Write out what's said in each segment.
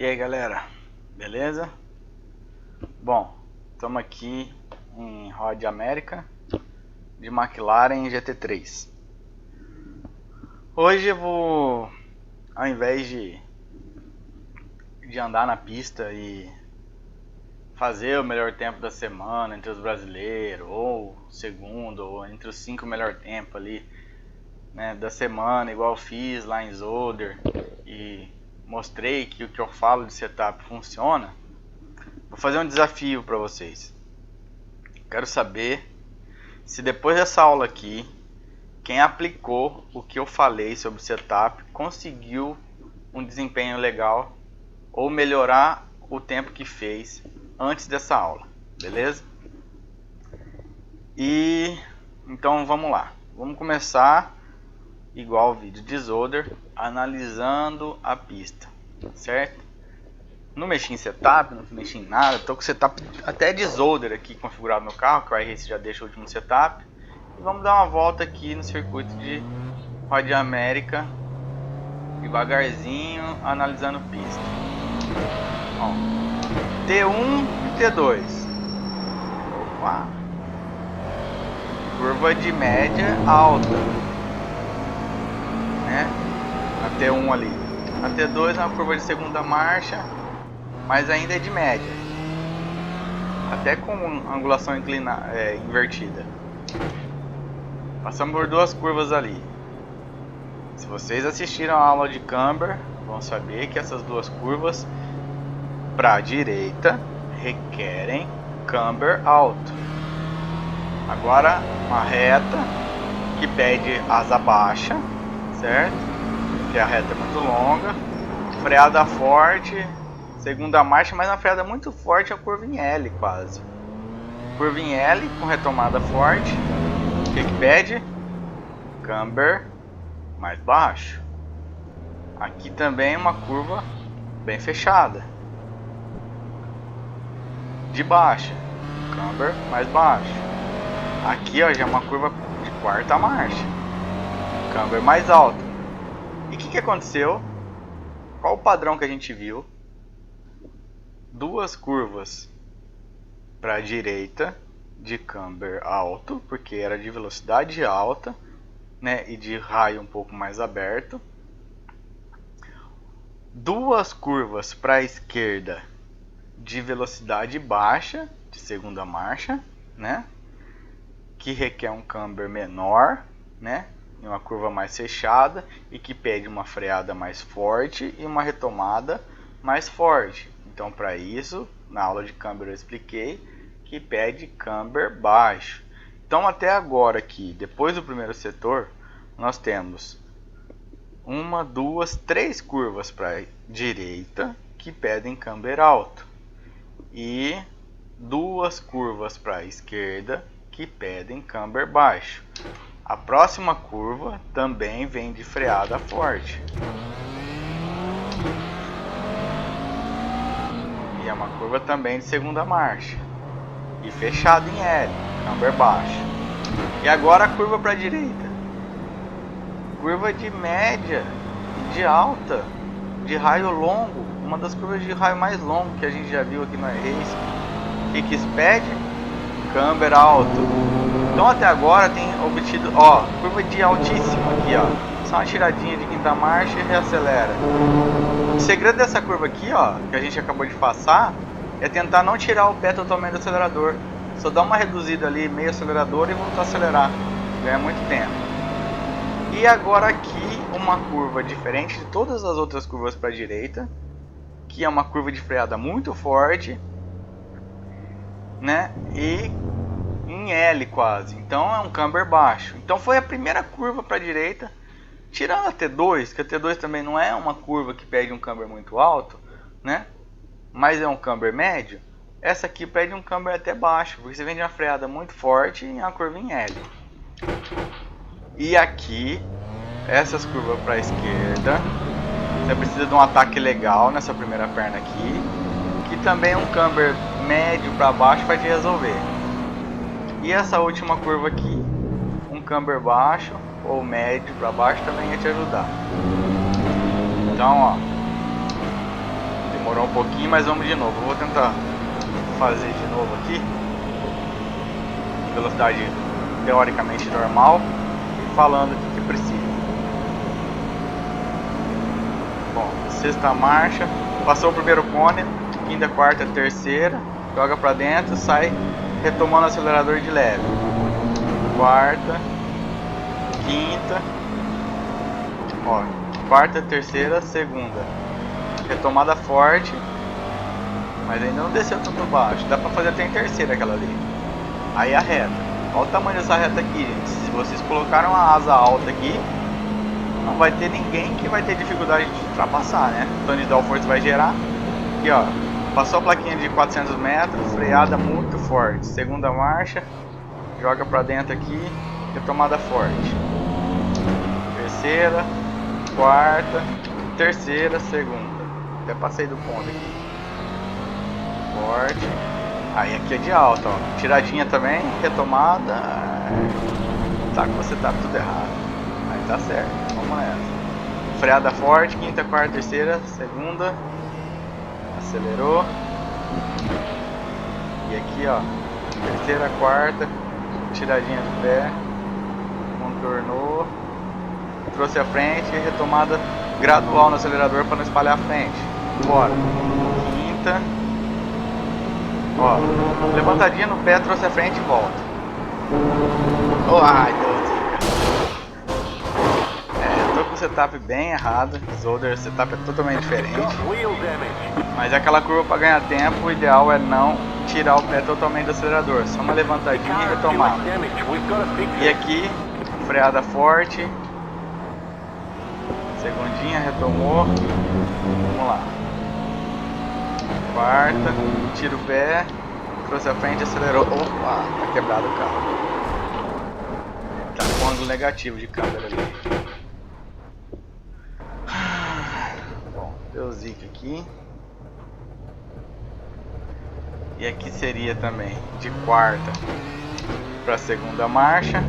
E aí galera, beleza? Bom, estamos aqui em Road América de McLaren GT3. Hoje eu vou, ao invés de andar na pista e fazer o melhor tempo da semana entre os brasileiros, ou segundo, ou entre os 5 melhor tempo ali, né, da semana, igual eu fiz lá em Zolder e mostrei que o que eu falo de setup funciona. Vou fazer um desafio para vocês. Quero saber se depois dessa aula aqui, quem aplicou o que eu falei sobre setup conseguiu um desempenho legal ou melhorar o tempo que fez antes dessa aula, beleza? E então vamos lá. Vamos começar igual o vídeo de Zolder, analisando a pista, certo? Não mexi em setup, não mexi em nada, estou com o setup até de Zolder aqui configurado no carro, que o iRace já deixa o último setup. E vamos dar uma volta aqui no circuito de Road América, devagarzinho, analisando pista. Ó, T1 e T2. Opa. Curva de média alta, né? A T1 ali. A T2 é uma curva de segunda marcha, mas ainda é de média, até com angulação invertida. Passamos por duas curvas ali. Se vocês assistiram a aula de camber, vão saber que essas duas curvas para a direita requerem camber alto. Agora uma reta que pede asa baixa, certo? Que a reta é muito longa, freada forte, segunda marcha, mas uma freada muito forte, a curva em L quase. Curva em L com retomada forte. O que pede? Camber mais baixo. Aqui também uma curva bem fechada, de baixa, camber mais baixo. Aqui ó, já é uma curva de quarta marcha, camber mais alto. E o que aconteceu? Qual o padrão que a gente viu? Duas curvas para a direita de camber alto, porque era de velocidade alta, né, e de raio um pouco mais aberto. Duas curvas para a esquerda de velocidade baixa, de segunda marcha, né, que requer um camber menor, né, e uma curva mais fechada e que pede uma freada mais forte e uma retomada mais forte. Então, para isso, na aula de camber eu expliquei que pede camber baixo. Então, até agora aqui, depois do primeiro setor, nós temos uma, duas, três curvas para a direita que pedem camber alto e duas curvas para a esquerda que pedem camber baixo. A próxima curva também vem de freada forte. E é uma curva também de segunda marcha. E fechada em L, camber baixo. E agora a curva para a direita. Curva de média e de alta, de raio longo. Uma das curvas de raio mais longo que a gente já viu aqui no iRace. O que pede? Camber alto. Então até agora tem obtido, ó, curva de altíssima aqui, ó. Só uma tiradinha de quinta marcha e reacelera. O segredo dessa curva aqui, ó, que a gente acabou de passar, é tentar não tirar o pé totalmente do acelerador. Só dar uma reduzida ali, meio acelerador, e voltar a acelerar. Ganha muito tempo. E agora aqui uma curva diferente de todas as outras curvas para a direita, que é uma curva de freada muito forte, né? E em L quase. Então é um camber baixo. Então foi a primeira curva para a direita. Tirando a T2, que a T2 também não é uma curva que pede um camber muito alto, né? Mas é um camber médio. Essa aqui pede um camber até baixo, porque você vem de uma freada muito forte e uma curva em L. E aqui, essas curvas para a esquerda, você precisa de um ataque legal nessa primeira perna aqui, que também um camber médio para baixo vai te resolver. E essa última curva aqui, um camber baixo ou médio para baixo também ia te ajudar. Então, ó, demorou Demorou um pouquinho, mas vamos de novo. Eu vou tentar fazer de novo aqui. Velocidade teoricamente normal. E falando o que precisa. Bom, sexta marcha. Passou o primeiro cone. Quinta, quarta, terceira. Joga pra dentro, sai retomando o acelerador de leve. Quarta. Quinta. Ó, quarta, terceira, segunda. Retomada forte. Mas ainda não desceu tanto baixo. Dá pra fazer até em terceira aquela ali. Aí a reta. Olha o tamanho dessa reta aqui, gente. Se vocês colocaram a asa alta aqui, não vai ter ninguém que vai ter dificuldade de ultrapassar, né? O Tony Downforce vai gerar. Aqui, ó. Passou a plaquinha de 400 metros. Freada muito forte. Segunda marcha. Joga pra dentro aqui. Retomada forte. Terceira. Quarta. Terceira. Segunda. Até passei do ponto aqui. Forte. Aí aqui é de alta, ó. Tiradinha também, retomada. Tá com você tá tudo errado. Aí tá certo. Vamos nessa. Freada forte, quinta, quarta, terceira, segunda. Acelerou. E aqui, ó. Terceira, quarta. Tiradinha do pé. Contornou. Trouxe a frente. Retomada gradual no acelerador para não espalhar a frente. Bora. Quinta. Ó, levantadinha no pé, trouxe a frente e volta. Oh, ai, Deus. Tô com o setup bem errado. Zolder, o setup é totalmente diferente. Mas é aquela curva para ganhar tempo. O ideal é não tirar o pé totalmente do acelerador. Só uma levantadinha e retomada. E aqui, freada forte. Segundinha, retomou. Vamos lá. Quarta, tira o pé, trouxe a frente, acelerou. Opa, tá quebrado o carro. Tá com ângulo negativo de câmera ali. Bom, deu zica aqui. E aqui seria também de quarta para segunda marcha.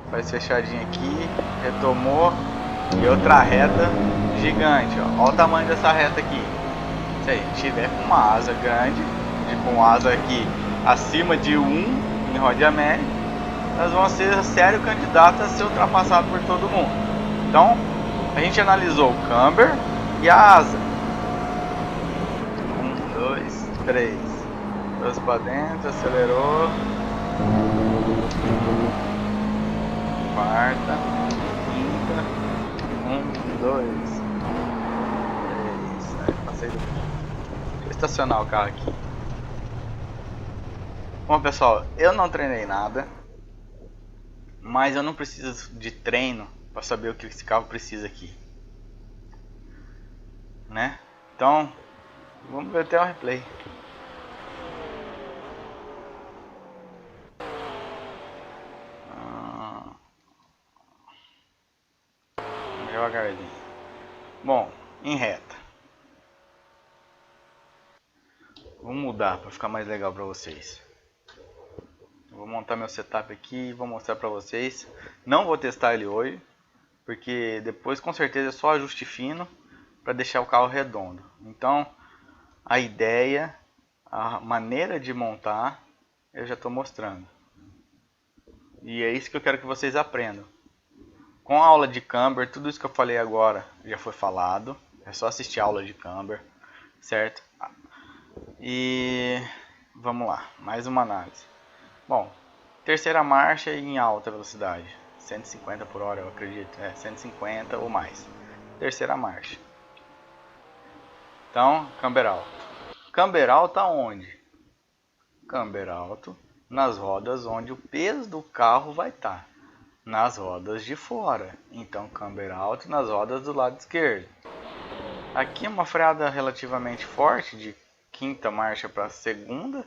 Faz fechadinha aqui, retomou. E outra reta gigante, ó. Olha o tamanho dessa reta aqui. Se a gente tiver com uma asa grande, com asa aqui acima de 1 em roda média, nós vamos ser sério candidato a ser ultrapassado por todo mundo. Então, a gente analisou o camber e a asa. 1, 2, 3. Trouxe para dentro, acelerou. Quarta, quinta. 1, 2, 3. Passei do ponto. Estacionar o carro aqui. Bom, pessoal, eu não treinei nada, mas eu não preciso de treino para saber o que esse carro precisa aqui, né? Então, vamos ver até o replay. Devagarzinho. Bom, em reta. Vou mudar para ficar mais legal para vocês. Vou montar meu setup aqui e vou mostrar para vocês. Não vou testar ele hoje, porque depois com certeza é só ajuste fino para deixar o carro redondo. Então, a ideia, a maneira de montar, eu já estou mostrando. E é isso que eu quero que vocês aprendam. Com a aula de camber, tudo isso que eu falei agora já foi falado. É só assistir a aula de camber, certo? E vamos lá, mais uma análise. Bom, terceira marcha em alta velocidade, 150 por hora eu acredito, 150 ou mais. Terceira marcha. Então, camber alto. Camber alto aonde? Camber alto nas rodas onde o peso do carro vai estar. Nas rodas de fora. Então, camber alto nas rodas do lado esquerdo. Aqui é uma freada relativamente forte de quinta marcha para segunda,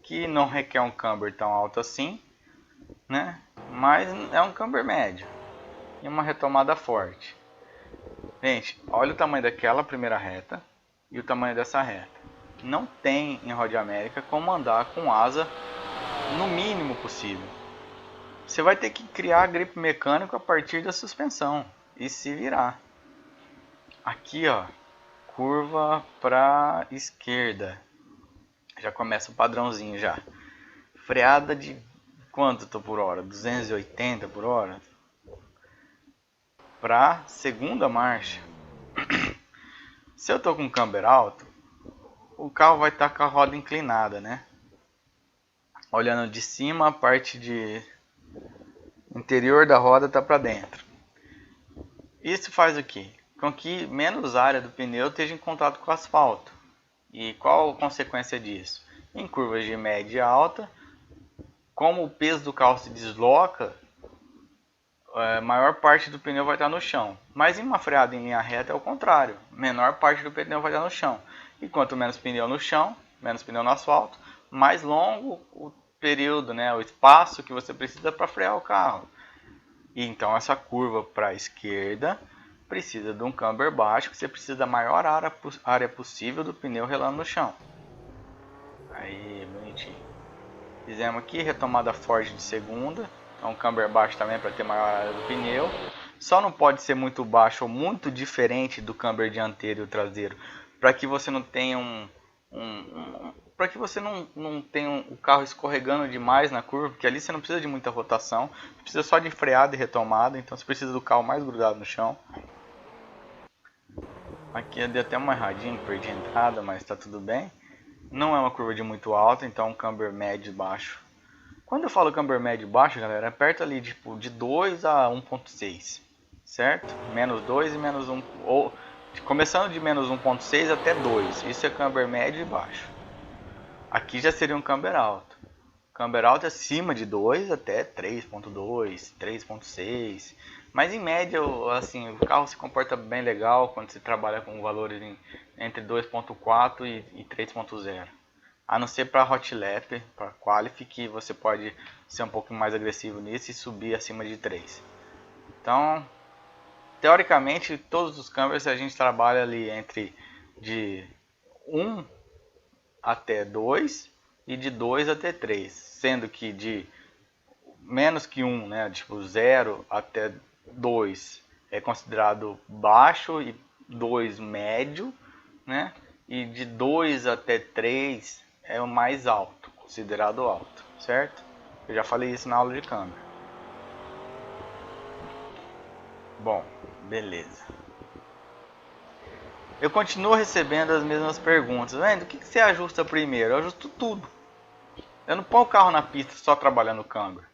que não requer um camber tão alto assim, né? Mas é um camber médio e uma retomada forte. Gente, olha o tamanho daquela primeira reta e o tamanho dessa reta. Não tem em Road América como andar com asa no mínimo possível. Você vai ter que criar grip mecânico a partir da suspensão e se virar. Aqui, ó, curva para esquerda. Já começa o padrãozinho já. Freada de quanto tô por hora? 280 por hora. Para segunda marcha. Se eu tô com camber alto, o carro vai estar com a roda inclinada, né? Olhando de cima, a parte de interior da roda tá para dentro. Isso faz o quê? Com que menos área do pneu esteja em contato com o asfalto. E qual a consequência disso? Em curvas de média e alta, como o peso do carro se desloca, a maior parte do pneu vai estar no chão. Mas em uma freada em linha reta é o contrário. Menor parte do pneu vai estar no chão. E quanto menos pneu no chão, menos pneu no asfalto, mais longo o período, né, o espaço que você precisa para frear o carro. E então essa curva para a esquerda precisa de um camber baixo, que você precisa da maior área possível do pneu relando no chão. Aí, bonitinho. Fizemos aqui, retomada Ford de segunda. Então camber baixo também para ter maior área do pneu. Só não pode ser muito baixo ou muito diferente do camber dianteiro e o traseiro, para que você não tenha para que você não tenha o carro escorregando demais na curva, porque ali você não precisa de muita rotação, precisa só de freada e retomada, então você precisa do carro mais grudado no chão. Aqui eu dei até uma erradinha, perdi a entrada, mas está tudo bem. Não é uma curva de muito alta, então um camber médio e baixo. Quando eu falo camber médio e baixo, galera, é perto ali tipo, de 2 a 1.6, certo? Menos 2 e menos 1, ou começando de menos 1.6 até 2, isso é camber médio e baixo. Aqui já seria um camber alto. Camber alto é acima de 2 até 3.2, 3.6. Mas em média, assim, o carro se comporta bem legal quando se trabalha com valores entre 2.4 e 3.0. A não ser para hot lap, para qualify, que você pode ser um pouco mais agressivo nisso e subir acima de 3. Então, teoricamente, todos os cambers a gente trabalha ali entre de 1 até 2 e de 2 até 3. Sendo que de menos que 1, né, tipo 0 até 2 é considerado baixo e 2 médio, né? E de 2 até 3 é o mais alto, considerado alto, certo? Eu já falei isso na aula de câmbio. Bom, beleza. Eu continuo recebendo as mesmas perguntas. Do que você ajusta primeiro? Eu ajusto tudo. Eu não ponho o carro na pista só trabalhando o câmbio.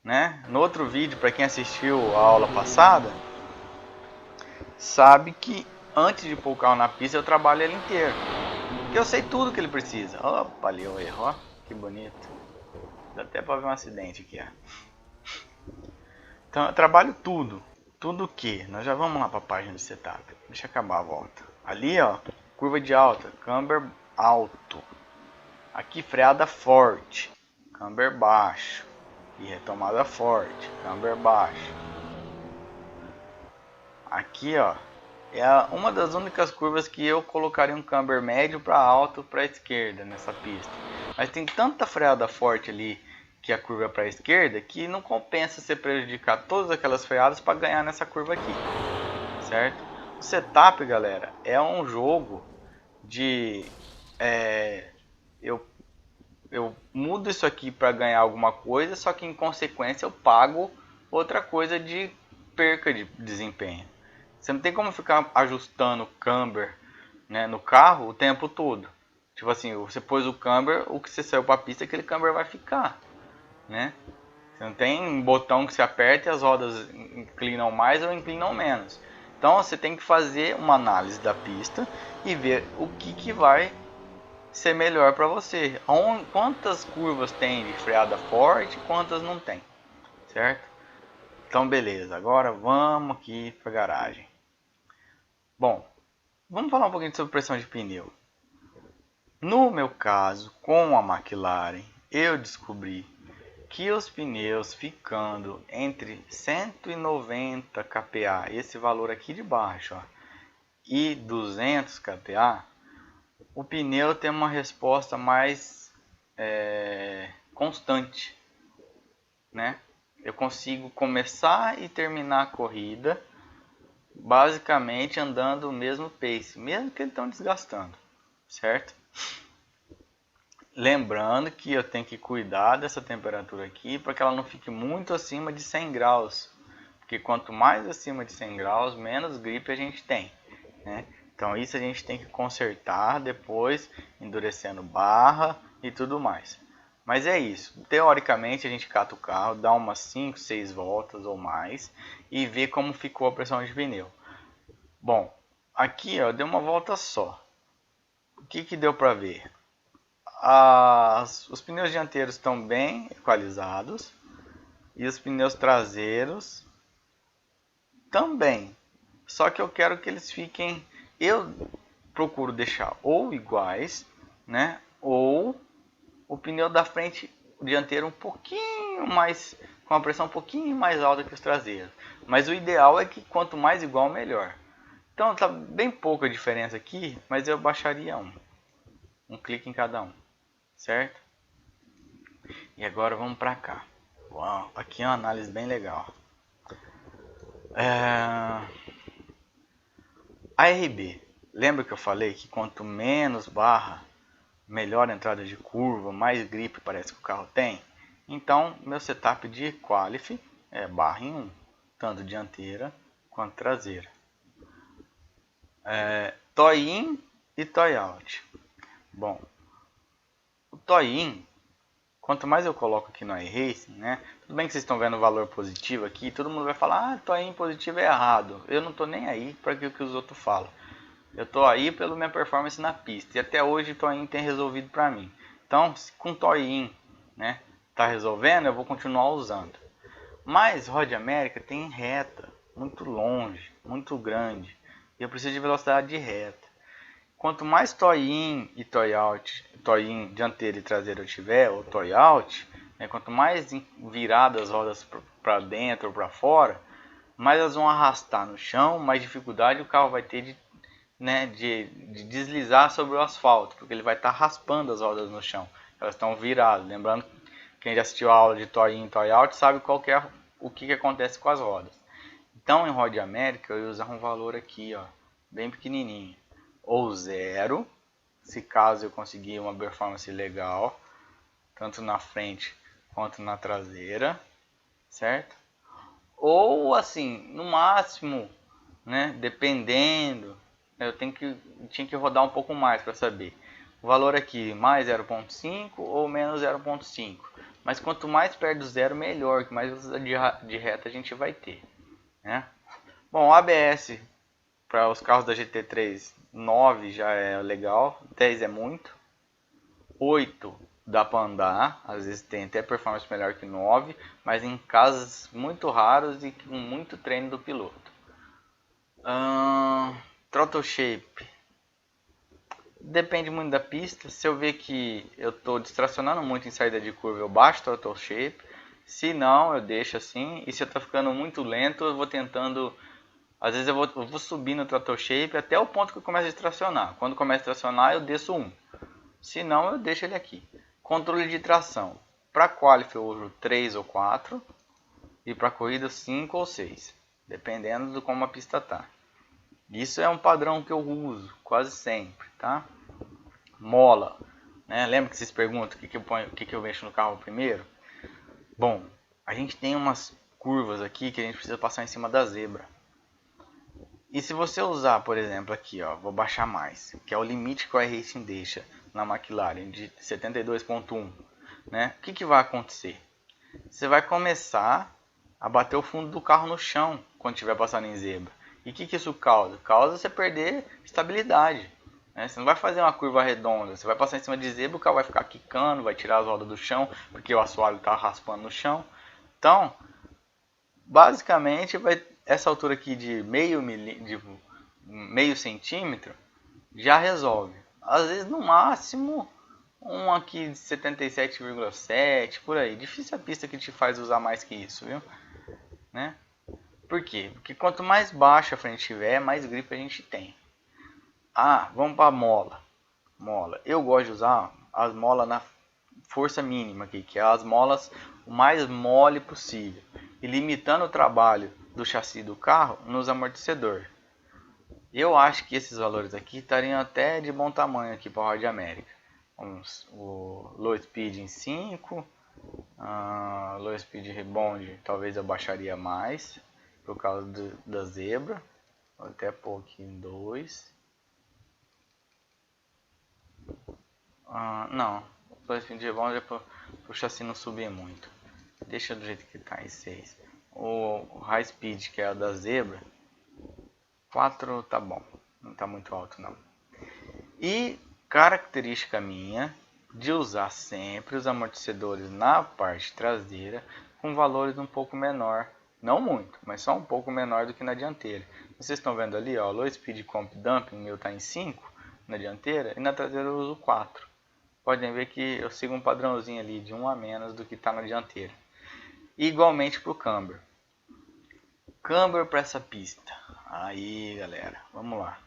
Né? No outro vídeo, para quem assistiu a aula passada, sabe que antes de pôr o carro na pista eu trabalho ele inteiro. Porque eu sei tudo que ele precisa. Opa, ali o erro, ó, que bonito. Dá até para ver um acidente aqui, ó. Então eu trabalho tudo. Tudo o que? Nós já vamos lá para a página de setup. Deixa eu acabar a volta. Ali, ó, curva de alta, camber alto. Aqui freada forte, camber baixo. E retomada forte, camber baixo. Aqui, ó, é uma das únicas curvas que eu colocaria um camber médio para alto para a esquerda nessa pista. Mas tem tanta freada forte ali que a curva é para a esquerda que não compensa você prejudicar todas aquelas freadas para ganhar nessa curva aqui, certo? O setup, galera, é um jogo de eu mudo isso aqui para ganhar alguma coisa, só que em consequência eu pago outra coisa de perca de desempenho. Você não tem como ficar ajustando o camber, né, no carro o tempo todo. Tipo assim, você pôs o camber, o que você saiu para a pista, aquele camber vai ficar, né? Você não tem um botão que você aperta e as rodas inclinam mais ou inclinam menos. Então você tem que fazer uma análise da pista e ver o que vai ser melhor para você. Quantas curvas tem de freada forte e quantas não tem, certo? Então beleza, agora vamos aqui para a garagem. Bom, vamos falar um pouquinho sobre pressão de pneu. No meu caso, com a McLaren, eu descobri que os pneus ficando entre 190 kPa, esse valor aqui de baixo, ó, e 200 kPa, o pneu tem uma resposta mais constante, né? Eu consigo começar e terminar a corrida basicamente andando o mesmo pace, mesmo que eles estão desgastando, certo? Lembrando que eu tenho que cuidar dessa temperatura aqui para que ela não fique muito acima de 100 graus, porque quanto mais acima de 100 graus, menos gripe a gente tem, né? Então isso a gente tem que consertar depois, endurecendo barra e tudo mais. Mas é isso, teoricamente a gente cata o carro, dá umas 5, 6 voltas ou mais e vê como ficou a pressão de pneu. Bom, aqui ó, deu uma volta só. O que deu para ver? Os pneus dianteiros estão bem equalizados e os pneus traseiros também. Só que eu quero que eles fiquem, eu procuro deixar ou iguais, né? Ou o pneu da frente, o dianteiro um pouquinho mais, com a pressão um pouquinho mais alta que os traseiros. Mas o ideal é que quanto mais igual, melhor. Então tá bem pouca diferença aqui, mas eu baixaria um clique em cada um, certo? E agora vamos para cá. Uau, aqui é uma análise bem legal. ARB. Lembra que eu falei que quanto menos barra, melhor entrada de curva, mais grip parece que o carro tem? Então, meu setup de qualify é barra em 1, tanto dianteira quanto traseira. Toy in e toy out. Bom, o toy in, quanto mais eu coloco aqui no iRacing, né? Tudo bem que vocês estão vendo o valor positivo aqui, todo mundo vai falar, toy in positivo é errado. Eu não estou nem aí para o que os outros falam. Eu estou aí pela minha performance na pista. E até hoje o toy in tem resolvido para mim. Então, se com toy in, né, tá resolvendo, eu vou continuar usando. Mas Road América tem reta, muito longe, muito grande. E eu preciso de velocidade de reta. Quanto mais toy in e toy out, toy in dianteira e traseira eu tiver, ou toy out, né, quanto mais viradas as rodas para dentro ou para fora, mais elas vão arrastar no chão, mais dificuldade o carro vai ter de deslizar sobre o asfalto, porque ele vai estar raspando as rodas no chão. Elas estão viradas. Lembrando, quem já assistiu a aula de toy in e toy out sabe qual que é o que acontece com as rodas. Então, em Road América, eu ia usar um valor aqui, ó, bem pequenininho. Ou 0, se caso eu conseguir uma performance legal, tanto na frente quanto na traseira, certo? Ou assim, no máximo, né, dependendo, eu tinha que rodar um pouco mais para saber. O valor aqui, mais 0.5 ou menos 0.5. Mas quanto mais perto do zero, melhor, que mais velocidade de reta a gente vai ter, né? Bom, ABS para os carros da GT3, 9 já é legal, 10 é muito, 8 dá para andar, às vezes tem até performance melhor que 9, mas em casos muito raros e com muito treino do piloto. Throttle shape, depende muito da pista. Se eu ver que eu estou distracionando muito em saída de curva, eu baixo o throttle shape. Se não, eu deixo assim. E se eu estou ficando muito lento, eu vou tentando. Às vezes eu vou subir no throttle shape até o ponto que eu começo a distracionar. Quando começa a distracionar, eu desço 1. Se não, eu deixo ele aqui. Controle de tração. Para qualify eu uso 3 ou 4. E para corrida 5 ou 6. Dependendo de como a pista está. Isso é um padrão que eu uso quase sempre, tá? Mola, né? Lembra que vocês perguntam o que eu mexo no carro primeiro? Bom, a gente tem umas curvas aqui que a gente precisa passar em cima da zebra. E se você usar, por exemplo, aqui, ó, vou baixar mais, que é o limite que o iRacing deixa na McLaren de 72.1, né? O que vai acontecer? Você vai começar a bater o fundo do carro no chão quando estiver passando em zebra. E o que isso causa? Causa você perder estabilidade, né? Você não vai fazer uma curva redonda, você vai passar em cima de zebra, o carro vai ficar quicando, vai tirar as rodas do chão, porque o assoalho está raspando no chão. Então, basicamente, essa altura aqui de meio centímetro já resolve. Às vezes, no máximo, um aqui de 77,7, por aí. Difícil a pista que te faz usar mais que isso, viu? Né? Por quê? Porque quanto mais baixa a frente tiver, mais grip a gente tem. Vamos para a mola. Eu gosto de usar as molas na força mínima aqui, que é as molas o mais mole possível. E limitando o trabalho do chassi do carro nos amortecedores. Eu acho que esses valores aqui estariam até de bom tamanho aqui para a Road América. O low speed em 5, low speed rebound talvez eu baixaria mais por causa da zebra. Vou até pôr aqui em 2. Não, low speed rebound é para o chassi não subir muito. Deixa do jeito que está em 6. O high speed, que é o da zebra, 4 tá bom, não tá muito alto não. E característica minha de usar sempre os amortecedores na parte traseira com valores um pouco menor, não muito, mas só um pouco menor do que na dianteira. Vocês estão vendo ali, ó, low speed comp dumping meu tá em 5 na dianteira e na traseira eu uso 4. Podem ver que eu sigo um padrãozinho ali de 1 a menos do que está na dianteira. E igualmente para o camber. Camber para essa pista. Aí, galera, vamos lá.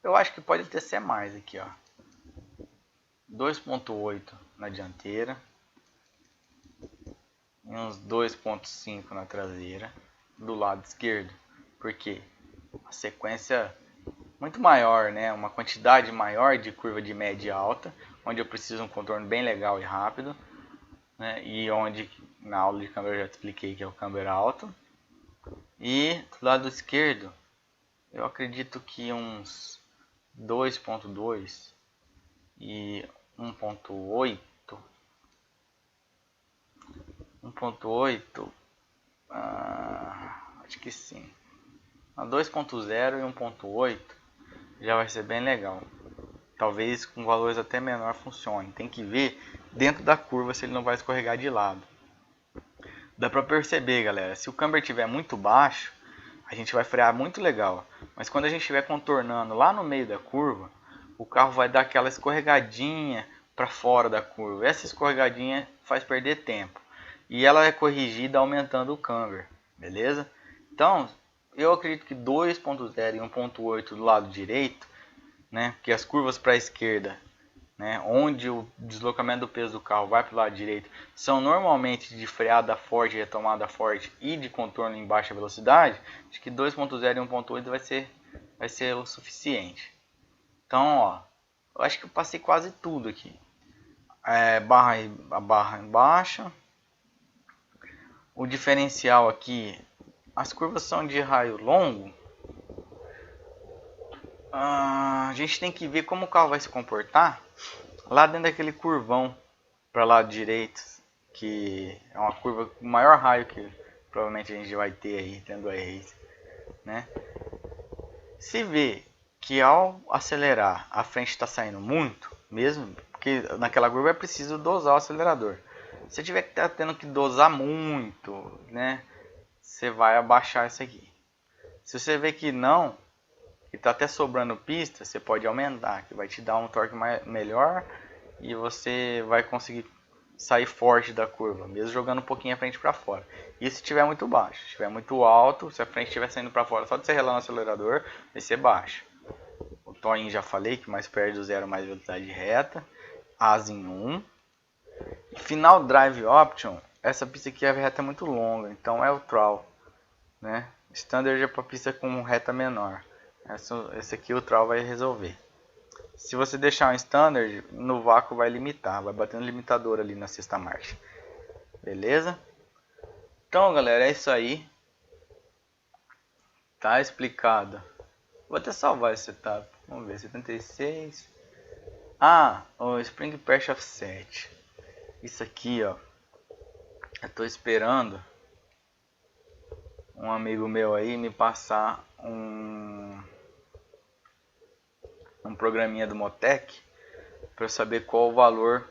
Eu acho que pode até ser mais aqui, ó. 2.8 na dianteira e uns 2.5 na traseira do lado esquerdo, porque a sequência muito maior, né? Uma quantidade maior de curva de média e alta, onde eu preciso um contorno bem legal e rápido, né? E onde na aula de camber eu já expliquei que é o camber alto. E do lado esquerdo eu acredito que uns 2.2 e 1.8 acho que sim, a 2.0 e 1.8 já vai ser bem legal. Talvez com valores até menor funcione. Tem que ver dentro da curva se ele não vai escorregar de lado. Dá pra perceber, galera, se o camber estiver muito baixo, a gente vai frear muito legal. Mas quando a gente estiver contornando lá no meio da curva, o carro vai dar aquela escorregadinha para fora da curva. Essa escorregadinha faz perder tempo. E ela é corrigida aumentando o camber, beleza? Então, eu acredito que 2.0 e 1.8 do lado direito, né? Porque as curvas para a esquerda, né, onde o deslocamento do peso do carro vai para o lado direito, são normalmente de freada forte, retomada forte e de contorno em baixa velocidade. Acho que 2.0 e 1.8 vai ser o suficiente. Então, ó, eu acho que eu passei quase tudo aqui. A barra em baixa. O diferencial aqui, as curvas são de raio longo. A gente tem que ver como o carro vai se comportar lá dentro daquele curvão para lado direito, que é uma curva com maior raio que provavelmente a gente vai ter aí dentro do iRace, né? Se vê que ao acelerar a frente está saindo muito, mesmo porque naquela curva é preciso dosar o acelerador. Se tiver que estar tendo que dosar muito, né, você vai abaixar isso aqui. Se você vê que não, que está até sobrando pista, você pode aumentar, que vai te dar um torque melhor e você vai conseguir sair forte da curva, mesmo jogando um pouquinho a frente para fora. E se estiver muito baixo, se estiver muito alto, se a frente estiver saindo para fora, só de você relar no acelerador, vai ser baixo. O Toin já falei que mais perto do zero, mais velocidade reta. As em 1. Final Drive Option, essa pista aqui a reta é muito longa, então é o Trail, né? Standard é para pista com reta menor. Esse aqui o Trail vai resolver. Se você deixar um Standard, no vácuo vai limitar, vai bater no limitador ali na sexta marcha. Beleza? Então, galera, é isso aí. Tá explicado. Vou até salvar esse setup. Vamos ver, 76. O Spring Patch Offset. Isso aqui, ó. Eu tô esperando um amigo meu aí me passar um programinha do Motec para eu saber qual o valor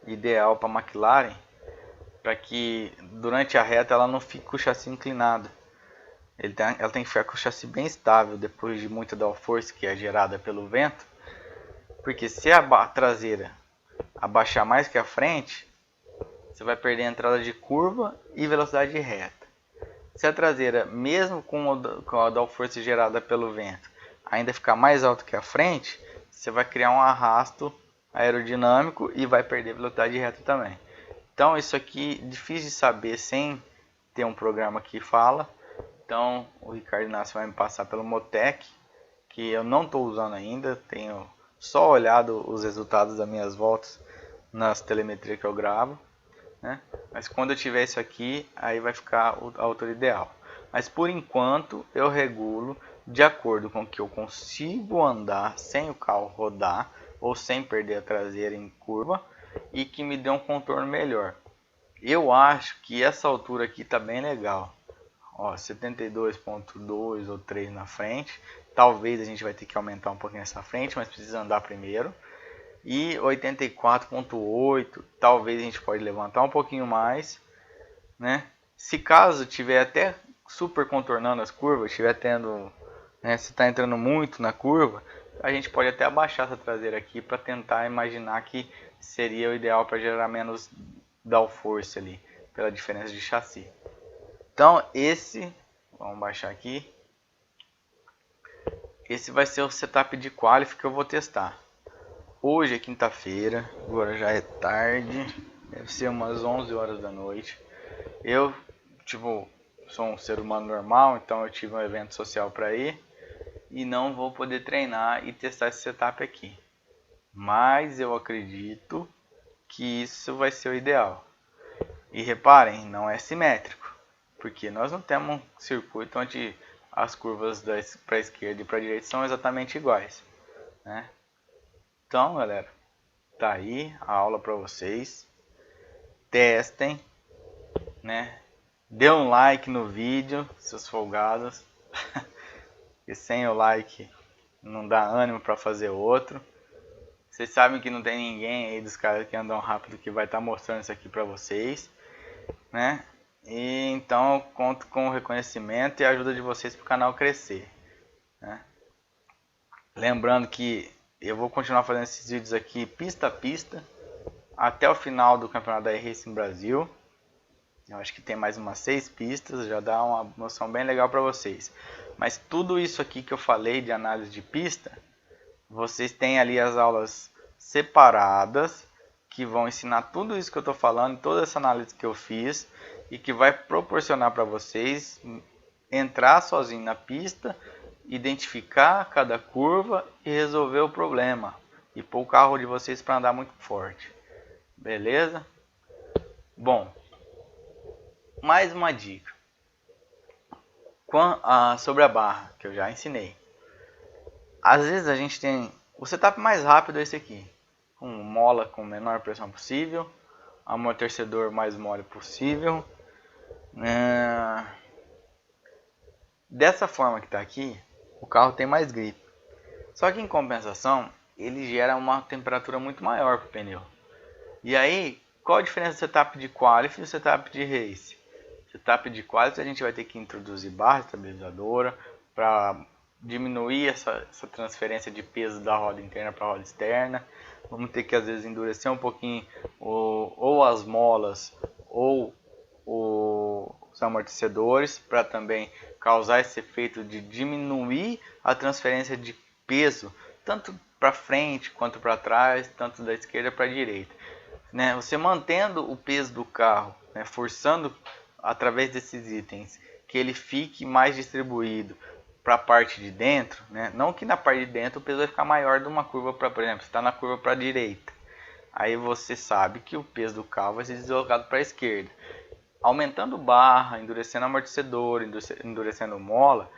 ideal para a McLaren, para que durante a reta ela não fique com o chassi inclinado. Ela tem que ficar com o chassi bem estável depois de muita downforce que é gerada pelo vento, porque se a traseira abaixar mais que a frente, você vai perder a entrada de curva e velocidade de reta. Se a traseira, mesmo com a downforce gerada pelo vento, ainda ficar mais alto que a frente, você vai criar um arrasto aerodinâmico e vai perder velocidade de reta também. Então isso aqui é difícil de saber sem ter um programa que fala. Então o Ricardo Inácio vai me passar pelo Motec, que eu não estou usando ainda, tenho só olhado os resultados das minhas voltas nas telemetrias que eu gravo, né? Mas quando eu tiver isso aqui, aí vai ficar a altura ideal. Mas por enquanto eu regulo de acordo com que eu consigo andar sem o carro rodar ou sem perder a traseira em curva e que me dê um contorno melhor. Eu acho que essa altura aqui tá bem legal. Ó, 72.2 ou 3 na frente. Talvez a gente vai ter que aumentar um pouquinho essa frente, mas precisa andar primeiro. E 84.8, talvez a gente pode levantar um pouquinho mais, né? Se caso tiver até super contornando as curvas, estiver tendo, né, se está entrando muito na curva, a gente pode até abaixar essa traseira aqui para tentar imaginar que seria o ideal para gerar menos downforce ali, pela diferença de chassi. Então vamos baixar aqui. Esse vai ser o setup de qualif que eu vou testar. Hoje é quinta-feira, agora já é tarde, deve ser umas 11 horas da noite. Eu, sou um ser humano normal, então eu tive um evento social para ir e não vou poder treinar e testar esse setup aqui. Mas eu acredito que isso vai ser o ideal. E reparem, não é simétrico, porque nós não temos um circuito onde as curvas para a esquerda e para a direita são exatamente iguais, né? Então, galera, tá aí a aula para vocês. Testem, né? Dê um like no vídeo, seus folgados. E sem o like não dá ânimo para fazer outro. Vocês sabem que não tem ninguém aí dos caras que andam rápido que vai estar mostrando isso aqui para vocês, né? E então eu conto com o reconhecimento e a ajuda de vocês para o canal crescer, né? Lembrando que eu vou continuar fazendo esses vídeos aqui pista a pista até o final do campeonato da iRacing Brasil. Eu acho que tem mais umas 6 pistas, já dá uma noção bem legal para vocês. Mas tudo isso aqui que eu falei de análise de pista, vocês têm ali as aulas separadas que vão ensinar tudo isso que eu estou falando, toda essa análise que eu fiz e que vai proporcionar para vocês entrar sozinho na pista, identificar cada curva e resolver o problema e pôr o carro de vocês para andar muito forte. Beleza? Bom, mais uma dica sobre a barra que eu já ensinei. Às vezes a gente tem o setup mais rápido, é esse aqui, com mola com menor pressão possível, amortecedor mais mole possível. Dessa forma que está aqui, o carro tem mais grip. Só que em compensação, ele gera uma temperatura muito maior para o pneu. E aí, qual a diferença do setup de qualif e do setup de race? Setup de qualif a gente vai ter que introduzir barra estabilizadora para diminuir essa transferência de peso da roda interna para a roda externa. Vamos ter que às vezes endurecer um pouquinho ou as molas ou os amortecedores para também causar esse efeito de diminuir a transferência de peso tanto para frente quanto para trás, tanto da esquerda para a direita, né? Você mantendo o peso do carro, né, forçando através desses itens que ele fique mais distribuído para a parte de dentro, né? Não que na parte de dentro o peso vai ficar maior de uma curva para, por exemplo, você está na curva para a direita, aí você sabe que o peso do carro vai ser deslocado para a esquerda. Aumentando barra, endurecendo amortecedor, endurecendo mola,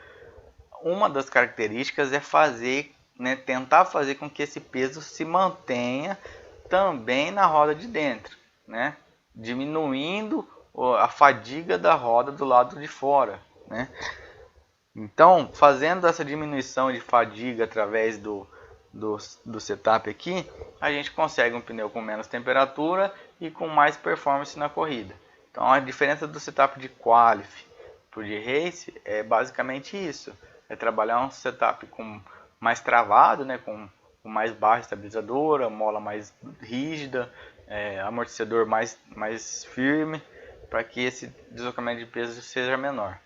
uma das características é fazer, né, tentar fazer com que esse peso se mantenha também na roda de dentro, né? Diminuindo a fadiga da roda do lado de fora, né? Então, fazendo essa diminuição de fadiga através do setup aqui, a gente consegue um pneu com menos temperatura e com mais performance na corrida. Então, a diferença do setup de qualif para o de race é basicamente isso. É trabalhar um setup com mais travado, né, com mais barra estabilizadora, mola mais rígida, amortecedor mais firme, para que esse deslocamento de peso seja menor.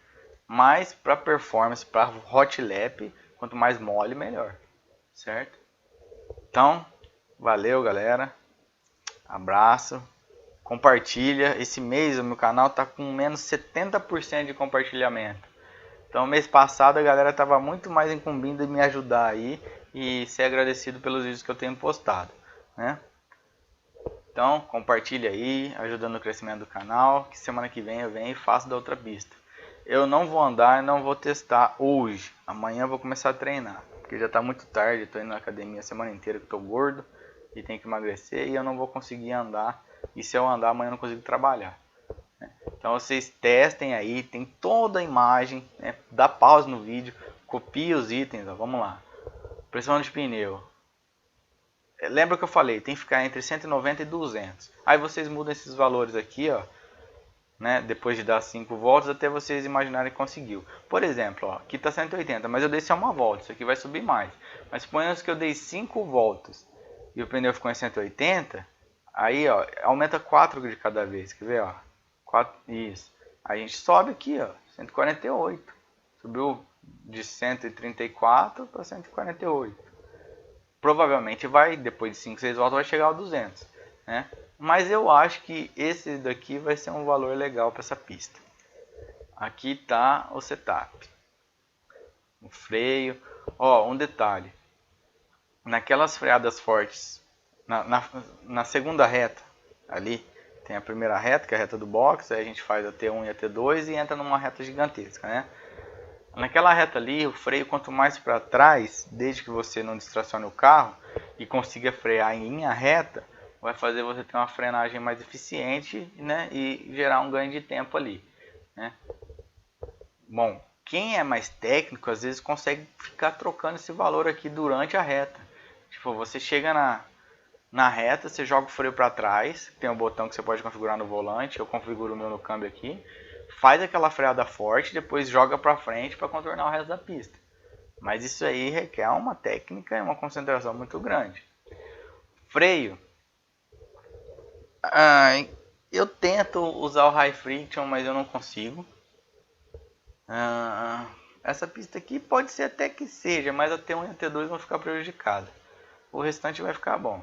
Mas para performance, para hot lap, quanto mais mole, melhor, certo? Então, valeu galera, abraço, compartilha. Esse mês o meu canal tá com menos 70% de compartilhamento. Então mês passado a galera tava muito mais incumbida em me ajudar aí e ser agradecido pelos vídeos que eu tenho postado, né? Então compartilha aí, ajudando no crescimento do canal, que semana que vem eu venho e faço da outra pista. Eu não vou andar, não vou testar hoje. Amanhã eu vou começar a treinar, porque já está muito tarde, estou indo na academia a semana inteira, que estou gordo e tenho que emagrecer e eu não vou conseguir andar. E se eu andar amanhã eu não consigo trabalhar. Então vocês testem aí, tem toda a imagem, né? Dá pausa no vídeo, copia os itens, ó, vamos lá. Pressão de pneu. Lembra que eu falei, tem que ficar entre 190 e 200. Aí vocês mudam esses valores aqui, ó, né, depois de dar 5 voltas até vocês imaginarem que conseguiu. Por exemplo, ó, aqui está 180, mas eu dei só uma volta, isso aqui vai subir mais. Mas suponhamos que eu dei 5 voltas e o pneu ficou em 180, aí ó, aumenta 4 de cada vez, quer ver? Ó, 4, isso. Aí a gente sobe aqui, ó, 148. Subiu de 134 para 148. Provavelmente vai, depois de 5, 6 voltas, vai chegar ao 200, né? Mas eu acho que esse daqui vai ser um valor legal para essa pista. Aqui está o setup. O freio. Ó, um detalhe. Naquelas freadas fortes, na segunda reta, ali, tem a primeira reta, que é a reta do box, aí a gente faz a T1 e a T2 e entra numa reta gigantesca, né? Naquela reta ali, o freio quanto mais para trás, desde que você não distracione o carro e consiga frear em linha reta, vai fazer você ter uma frenagem mais eficiente, né, e gerar um ganho de tempo ali, né? Bom, quem é mais técnico às vezes consegue ficar trocando esse valor aqui durante a reta. Tipo, você chega na reta, você joga o freio para trás, tem um botão que você pode configurar no volante, eu configuro o meu no câmbio aqui, faz aquela freada forte, depois joga para frente para contornar o resto da pista. Mas isso aí requer uma técnica e uma concentração muito grande. Freio. Eu tento usar o High Friction, mas eu não consigo. Essa pista aqui pode ser até que seja, mas a T1 e a T2 vão ficar prejudicadas. O restante vai ficar bom.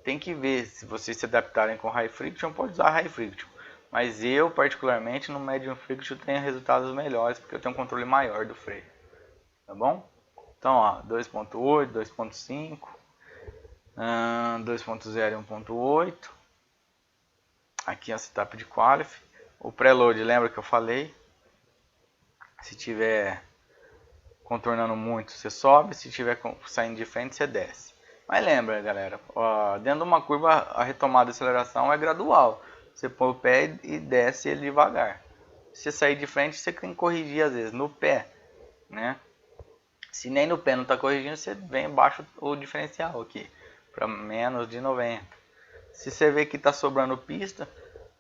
Tem que ver, se vocês se adaptarem com High Friction, pode usar High Friction. Mas eu, particularmente, no Medium Friction tenho resultados melhores, porque eu tenho um controle maior do freio. Tá bom? Então, ó, 2.8, 2.5, 2.0 e 1.8. Aqui é o setup de Qualify. O preload, lembra que eu falei? Se tiver contornando muito, você sobe. Se tiver saindo de frente, você desce. Mas lembra, galera, ó, dentro de uma curva a retomada de aceleração é gradual. Você põe o pé e desce ele devagar. Se você sair de frente, você tem que corrigir às vezes no pé, né? Se nem no pé não está corrigindo, você vem baixo o diferencial aqui para menos de 90. Se você vê que está sobrando pista,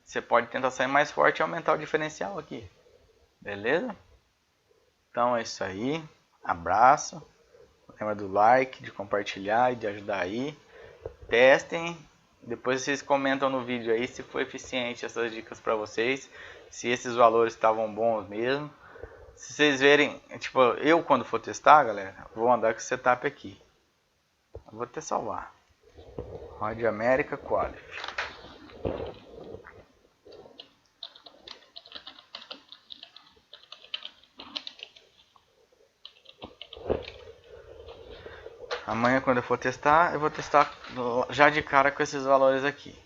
você pode tentar sair mais forte e aumentar o diferencial aqui. Beleza? Então é isso aí. Abraço. Lembra do like, de compartilhar e de ajudar aí. Testem. Depois vocês comentam no vídeo aí se foi eficiente essas dicas para vocês. Se esses valores estavam bons mesmo. Se vocês verem, tipo, eu quando for testar, galera, vou andar com esse setup aqui. Eu vou até salvar. Road America Qualify. Amanhã quando eu for testar, eu vou testar já de cara com esses valores aqui.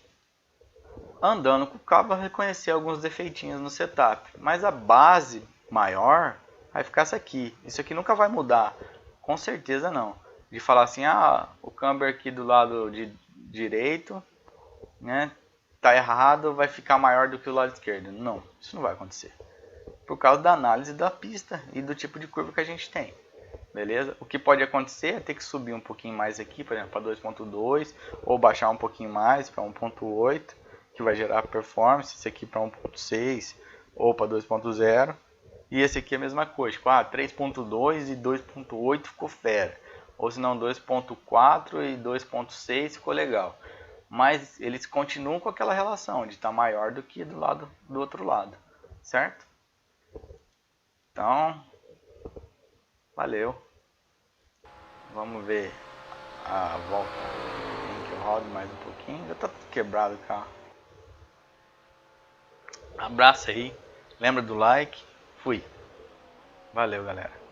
Andando com o carro vai reconhecer alguns defeitinhos no setup, mas a base maior vai ficar essa aqui. Isso aqui nunca vai mudar, com certeza não. De falar assim, o câmbio aqui do lado direito, né, tá errado, vai ficar maior do que o lado esquerdo. Não, isso não vai acontecer. Por causa da análise da pista e do tipo de curva que a gente tem. Beleza? O que pode acontecer é ter que subir um pouquinho mais aqui, por exemplo, para 2.2, ou baixar um pouquinho mais para 1.8, que vai gerar performance, esse aqui para 1.6 ou para 2.0. E esse aqui é a mesma coisa, tipo, 3.2 e 2.8 ficou fera. Ou se não, 2.4 e 2.6 ficou legal. Mas eles continuam com aquela relação de estar maior do que do outro lado, certo? Então, valeu. Vamos ver a volta. Que eu rodo mais um pouquinho. Já tá tudo quebrado o carro. Abraço aí. Lembra do like. Fui. Valeu, galera.